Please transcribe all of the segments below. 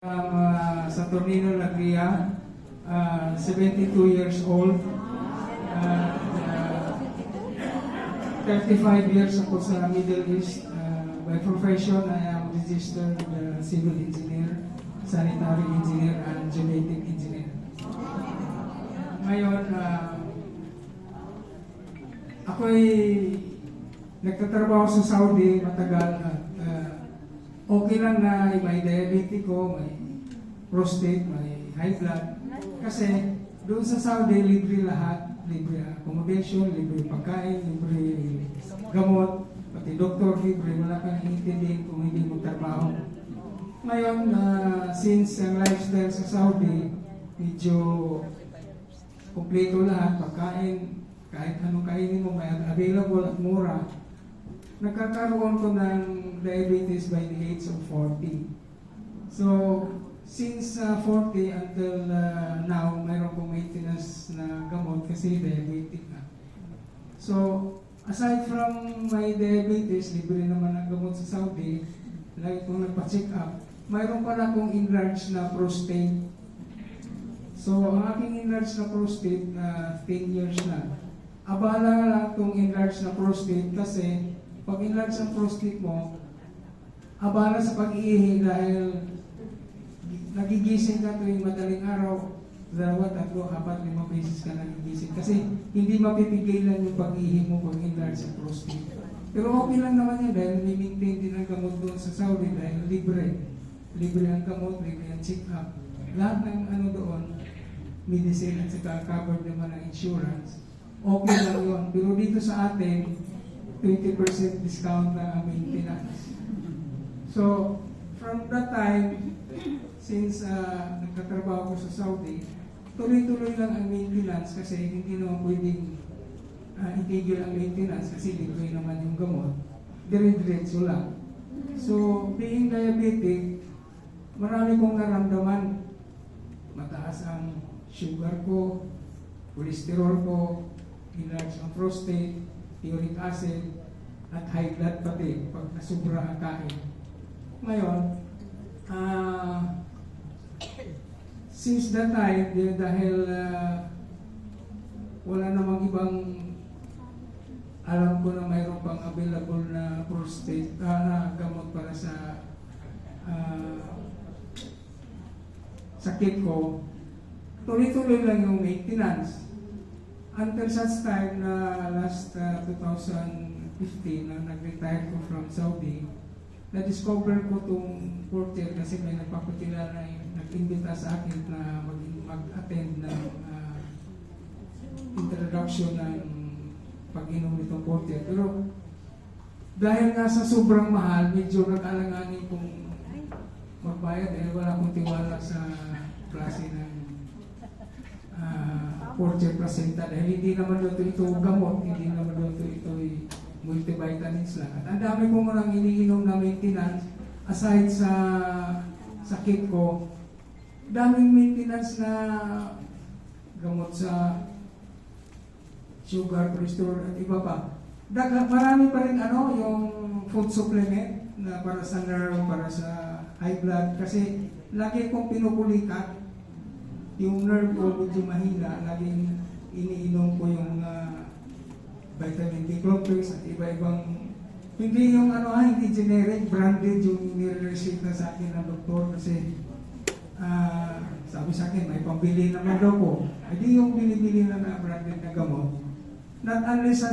Saturnino Lagria, 72 years old. 35 years ako sa Middle East. By profession, I am registered civil engineer, sanitary engineer, and genetic engineer. Ngayon, ako'y nagtatrabaho sa Saudi matagal at okay lang na may diabetes ko, may prostate, may high blood. Kasi doon sa Saudi, libre lahat. Libre accommodation, libre pagkain, libre gamot, pati doktor, libre. Wala kang iintindihin kung hindi mo trabaho. Ngayon, since ang lifestyle sa Saudi, medyo kompleto lahat, pagkain, kahit anong kainin mo, may available at mura. Nagkakaroon ko ng diabetes by the age of 40. So, since 40 until now, mayroon kong maintenance na gamot kasi diabetic na. So, aside from my diabetes, libre naman ang gamot sa Saudi, lagi kong nagpa-check up, mayroon pala akong enlarged na prostate. So, ang aking enlarged na prostate, 10 years na. Abala lang itong enlarged na prostate kasi pag enlarge ang prostate mo, abala sa pag-iihi dahil nagigising ka tuwing madaling araw, 2, 3, 4, 5 beses ka nagigising. Kasi hindi mapipigilan yung pag-ihi mo pag enlarge ang prostate. Pero okay lang naman yan dahil may-maintain din ang gamot doon sa Saudi dahil libre. Libre ang gamot, libre ang check-up. Lahat ng ano doon, medicine at saka covered naman ang insurance. Okay lang yun. Pero dito sa atin, 20% discount na maintenance. So, from that time, since nagkatrabaho ko sa Saudi, tuloy-tuloy lang ang maintenance kasi hindi naman pwedeng itigil ang maintenance kasi libre naman yung gamot. Dire-diretso lang. So, being diabetic, marami kong naramdaman. Mataas ang sugar ko, cholesterol ko, enlarge ang prostate, uric acid, at high blood pati pag nasubra ang kain. Ngayon, since that time, dahil wala namang ibang alam ko na mayroon pang available na prostate na gamot para sa sakit ko, tuloy-tuloy lang yung maintenance. Until such time na last 2015 na nag-retire ko from Saudi, na-discover ko itong porter kasi may nagpapakilala na nag-imbita sa akin na mag-attend ng introduction ng pag-inom nitong porter. Pero dahil nga sa sobrang mahal, medyo nag-alanganin kong magbayad dahil wala akong tiwala sa klase ng porter placenta dahil hindi naman ito gamot, hindi naman ito multivitamins lang. At ang dami ko nang iniinom na maintenance aside sa sakit ko, daming maintenance na gamot sa sugar, cholesterol at iba pa. Marami pa rin yung food supplement na para sa nerve, para sa high blood kasi lagi kong pinupulikat yung nerve ko medyo mahina, laging iniinom ko yung vitamin B complex at iba-ibang, hindi yung hindi generic, branded yung nire-receipt na sa akin ng doktor kasi sabi sa akin, may pambili naman daw ko. Hindi yung binibili na branded na gamot. Not unless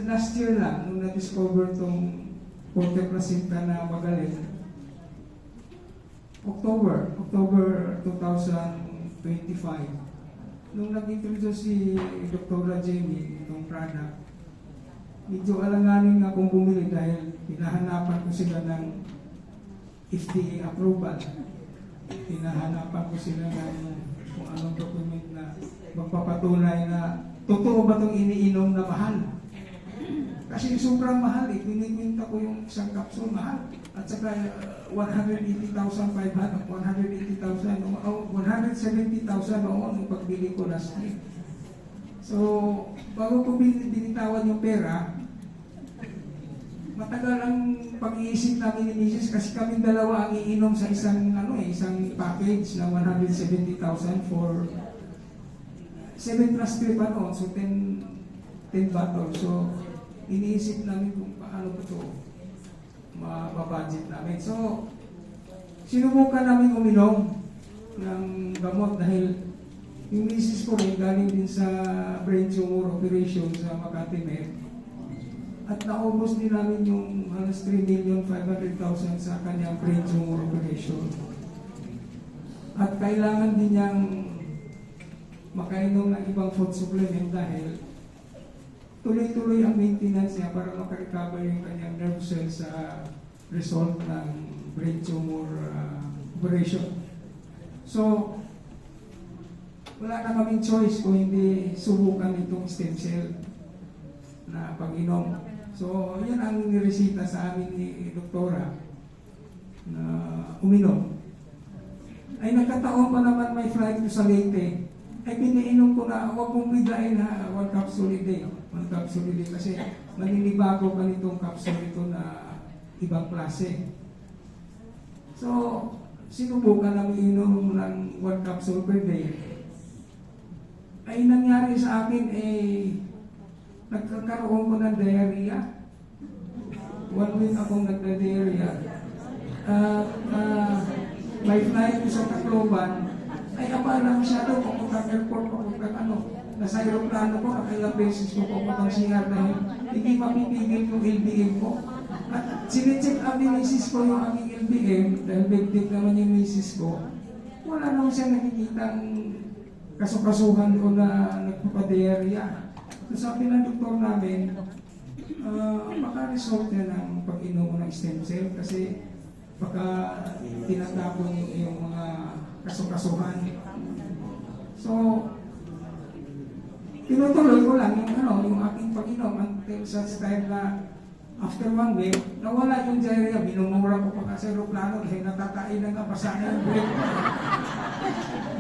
last year lang, nung na-discover tong porter placenta na magaling, October 2025. Nung nag-introduce si Dr. Jamie itong product, medyo alanganin nga akong bumili dahil hinahanapan ko sila ng FDA approval. Hinahanapan ko sila ng kung anong document na magpapatunay na totoo ba itong iniinom na mahal. Kasi sobrang mahal Biniminta ko yung isang capsule mahal. At saka 180,500, 170,000 noon nung pagbili ko last week. So, bago ko binitawan yung pera, matagal ang pag-iisip namin ni Mrs. kasi kami dalawa ang iinom sa isang isang package na 170,000 for 7 plus 3 pa noon, so 10 bottles. So iniisip namin kung paano ito mababudget namin. So sinubukan namin uminom ng gamot dahil yung misis ko rin galing din sa brain tumor operation sa Makati Med. At naubos din namin yung halos 3,500,000 sa kanyang brain tumor operation. At kailangan din niyang makainom ng ibang food supplement dahil tuloy-tuloy ang maintenance niya para makarecover yung kanyang nerve cells sa result ng brain tumor operation. So, wala na kaming choice kung hindi subukan itong stem cell na pag-inom. So, yan ang niresita sa amin ni Doktora na uminom. Ay nagkataon pa naman may flight ko sa Leyte. Ay piniinom ko na, huwag mong bidain ha, 1 capsule a day. 1 capsule a day kasi maninibago ka nitong capsule ito na ibang klase. So, sinubukan namin inom ng 1 capsule per day. Ay nangyari sa akin, nagkakaroon ko ng diarrhea. 1 week akong nagda-diarrhea. May flight ko sa Tacloban, ay abala masyado papuntang airport, papuntang nasa aeroplano ko, nakailang beses ko papuntang CR dahil hindi mapipigil yung LBM ko. At sinicheck up ni misis ko yung aming LBM, dahil big naman yung misis ko, wala naman siya nakikitang kasukasuhan ko na nagpapadiarrhea. So sabi ng doktor namin, baka result yan ng pag-inom ko ng stem cell kasi baka tinatapon yung mga kasukasuhan. So, tinutuloy ko lang yung aking pag-inom until such time na after 1 week, nawala yung diarrhea. Minumura ko pa sa aeroplano dahil natatain na nga basa na yung break.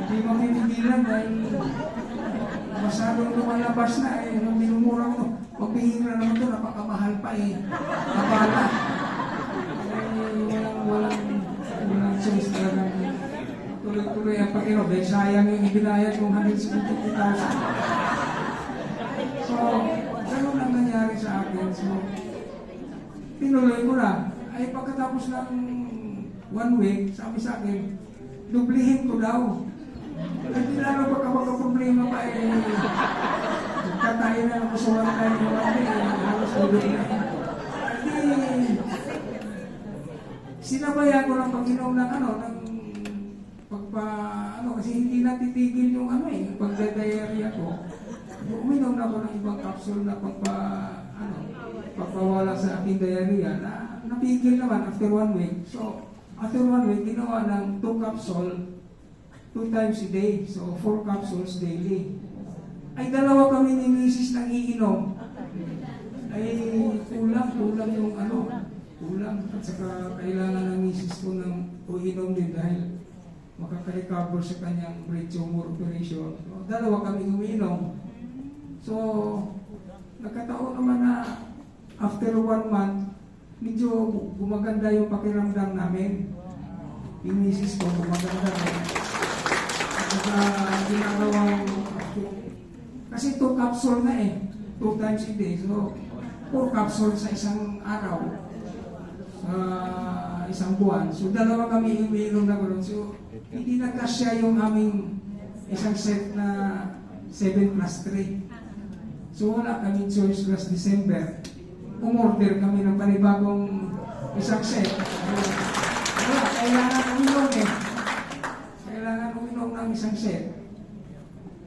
Hindi mamimigilan dahil masyadong lumalabas na minumura ko. Pagbihira naman ito, napakamahal pa Napala. Walang choice talaga. Tuloy-tuloy ang pag-inom. Dahil sayang yung ibinayad yung 170,000. So, ganun ang nangyari sa akin. So, tinuloy ko na. Ay pagkatapos ng 1 week, sabi sa akin, dublihin ko daw. At tinalo pagka magka-problema pa katayin na ako sa 1 time yung halos dublihin. Sinabayan ko ng pag-inom ng kasi hindi natitigil yung pagdadiarrhea ko. Uminom na ako ng ibang capsule na pagpawala sa aking diarrhea na napigil naman after 1 week. So, after 1 week, ginawa ng 2 capsule 2 times a day. So, 4 capsules daily. Ay, dalawa kami ni misis nang iinom. Ay, kulang yung kulang. At saka kailangan ng misis ko ng uinom din dahil makaka-recover sa kanyang brain tumor operation. So, dalawa kami umiinom. So, nagkataon naman na after 1 month, medyo gumaganda yung pakiramdam namin. Yung misis ko gumaganda rin. At saka ginagawang kasi 2 capsule na 2 times a day. So, 4 capsule sa isang araw. Sa isang buwan. So, dalawa kami umiinom na gano'n. So, hindi nagkasya yung aming isang set na 7 plus 3. So, wala kami choice last December. Umorder kami ng panibagong isang set. Wala, kailangan uminom Kailangan uminom ng isang set.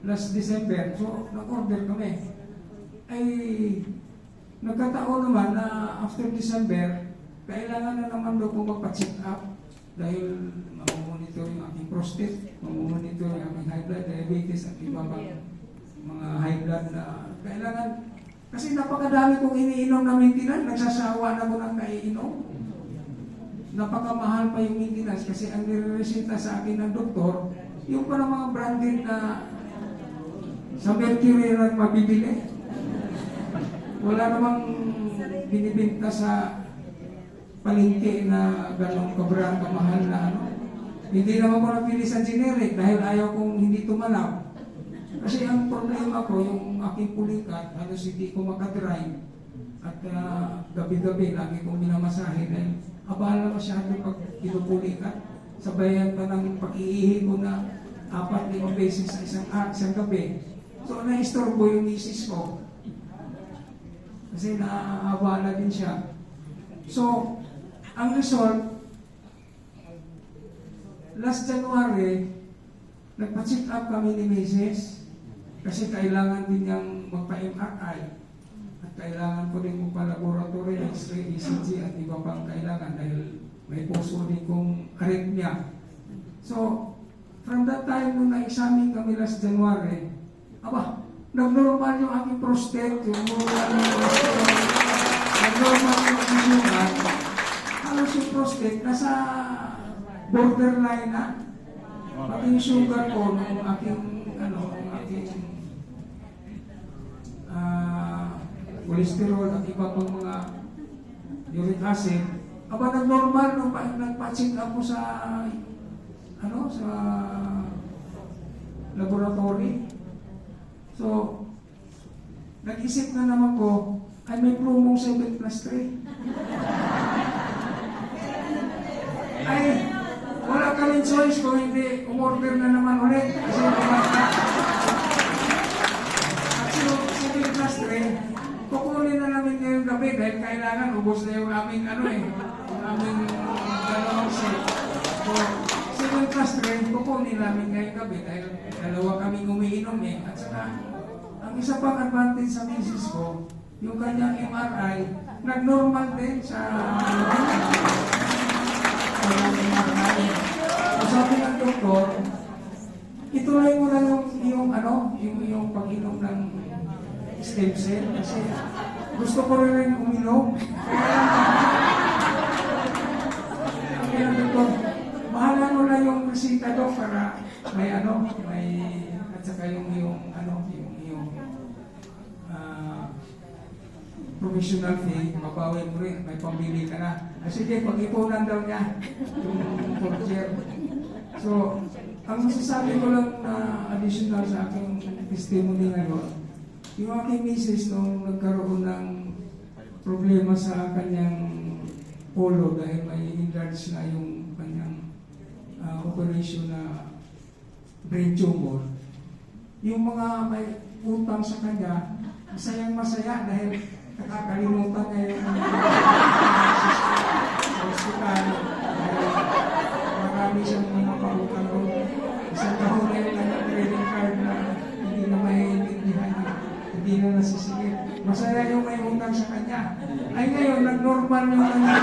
Last December. So, nag-order kami. Ay, nagkataon naman na after December, kailangan na naman daw kung magpa-check up dahil mamomonitor yung aking prostate, mamomonitor yung aking high blood, diabetes at iba pang mga high blood na kailangan. Kasi napakadami kong iniinom na maintenance, nagsasawa na ko ng kaiinom. Napakamahal pa yung maintenance kasi ang nireresita sa akin ng doktor, yung parang mga branded na sa Mercury na mabibili. Wala namang binibenta sa palengke na gano'ng kabrang kamahal na ano. Hindi naman ko napili sa generic dahil ayaw kong hindi tumalaw. Kasi ang problema ko, yung aking pulikat, halos hindi ko makadrive. At gabi-gabi, lagi kong minamasahe dahil abala masyado pag pinupulikat. Sabayan pa ng pag-iihi ko na 4-5 beses sa isang gabi. So, na-istorbo yung misis ko. Kasi naabala din siya. So, ang result, last January, nagpa-check up kami ni Mrs. Kasi kailangan din niyang magpa-MRI. At kailangan ko rin magpa-laboratory, X-ray, ECG at iba pang kailangan dahil may puso din kong arrhythmia. So, from that time nung na-examine kami last January, nag-normal yung aking prostate, yung nag-normal yung sugar, halos yung prostate, nasa borderline na. Pati yung sugar ko, nung aking cholesterol at iba pang mga uric acid, nag-normal nung nagpa-check up ko sa sa laboratory. So, nag-isip na naman ko, ay may promong 7+3. Ay, wala ka rin choice kung hindi umorder na naman ulit. Kasi bumata. At so, 7+3, kukunin na namin ngayong gabi dahil kailangan ubos na yung aming yung aming dalawang set. So, 7+3, kukunin namin ngayong gabi dahil dalawa kaming umiinom At saka, ang isa pang advantage sa misis ko, yung kanyang MRI, nag-normal din sa MRI. So, sabi ng doktor, ituloy mo na yung pag-inom ng stem cell kasi gusto ko rin uminom. Kaya doktor, bahala mo na yung resita do para may at saka yung professional fee, mabawi mo rin, may pambili ka na. Sige, pag-ipunan daw niya yung torture. So, ang masasabi ko lang na additional sa aking testimony ngayon, yung aking misis nung nagkaroon ng problema sa kanyang polo dahil may enlarge na yung kanyang operation na brain tumor. Yung mga may utang sa kanya, masayang-masaya dahil nakakalimutan niya yung sa hospital. Marami siyang mga pautang ko. Isang taon na yung credit card na hindi na maiintindihan niya. Hindi na nasisigit. Masaya yung may utang sa kanya. Ay ngayon, nag-normal yung kanya.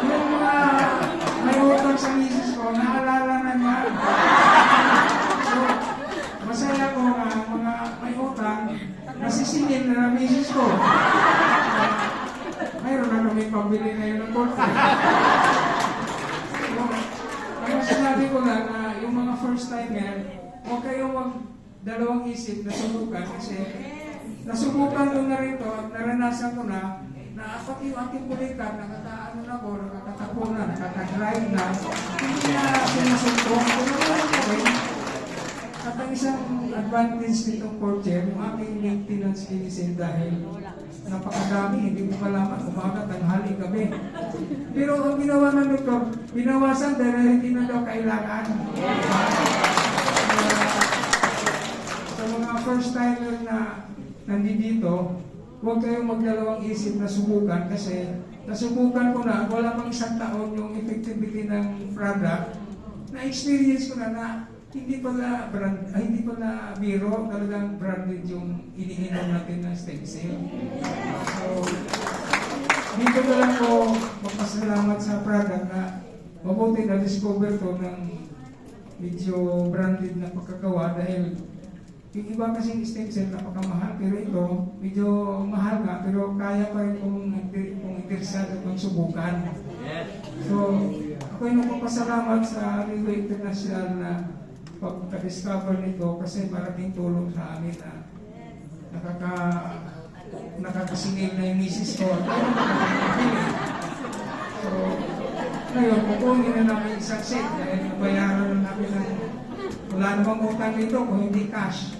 Yung mga may utang sa misis ko, naalala na niya. So, masaya ko na mga may utang, nasisingil na na misis ko. Mayroon na kami pambili ngayon ng porta. So, ang sinabi ko lang na yung mga first timer, huwag kayong dalawang isip na subukan kasi nasubukan ko na rin to at naranasan ko na pati yung aking bulikat, nakakatapo na, nakakadrive na, hindi na sinasumbong. At ang isang advantage nitong porcher, yung aking maintenance kinisin dahil napakadami, hindi mo malaman, umaga, tanghali, gabi. Pero ang ginawa ng doktor, binawasan dahil hindi na daw kailangan. Sa mga first timer na nandito, huwag kayong magdalawang isip na subukan kasi nasubukan ko na, wala pang 1 taon yung effectivity ng product, na-experience ko na hindi pala biro, talagang branded yung iniinom natin ng stem cell. So, dito na lang ko magpasalamat sa product na mabuti na discover ko ng medyo branded na pagkagawa dahil yung iba kasing stem cell napakamahal, pero ito medyo mahal nga, pero kaya pa rin kung interesado kung subukan. So, ako yung nagpapasalamat sa Rio International na pagka-discover nito kasi malaking tulong sa amin na nakakasingil na yung misis ko. Tayo nakakabili. So, ngayon, kukunin na namin isang set dahil nabayaran na namin ng wala namang utang dito kung hindi cash. So,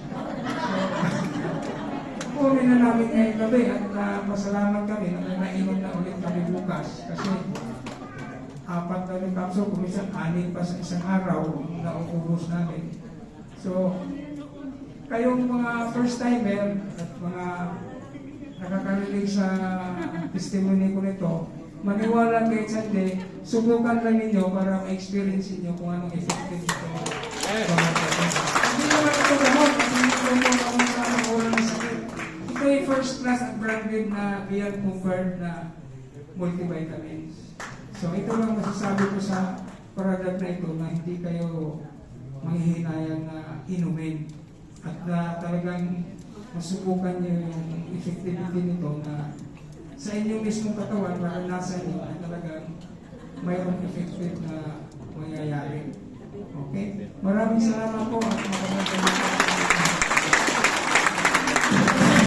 kukunin na namin ngayong gabi at pasalamat kami na may mainom na ulit kami bukas kasi 4 na rin kapso, kung minsan 6 pa sa isang araw na uubos namin. So, kayong mga first timer at mga nakakarinig sa testimony ko nito, maniwala kayo sa hindi, subukan lang ninyo para ma-experience niyo kung anong effective ito. Hindi naman ito gamot, kasi hindi ko mo sa wala ng sakit. Ito yung first class at branded na beyond convert na multivitamins. So ito lang masasabi ko sa product na ito na hindi kayo manghihinayang na inumin at na talagang masubukan niyo yung effectivity nito na sa inyong mismong katawan para nasa inyo ay talagang mayroong effective na mangyayari. Okay? Maraming salamat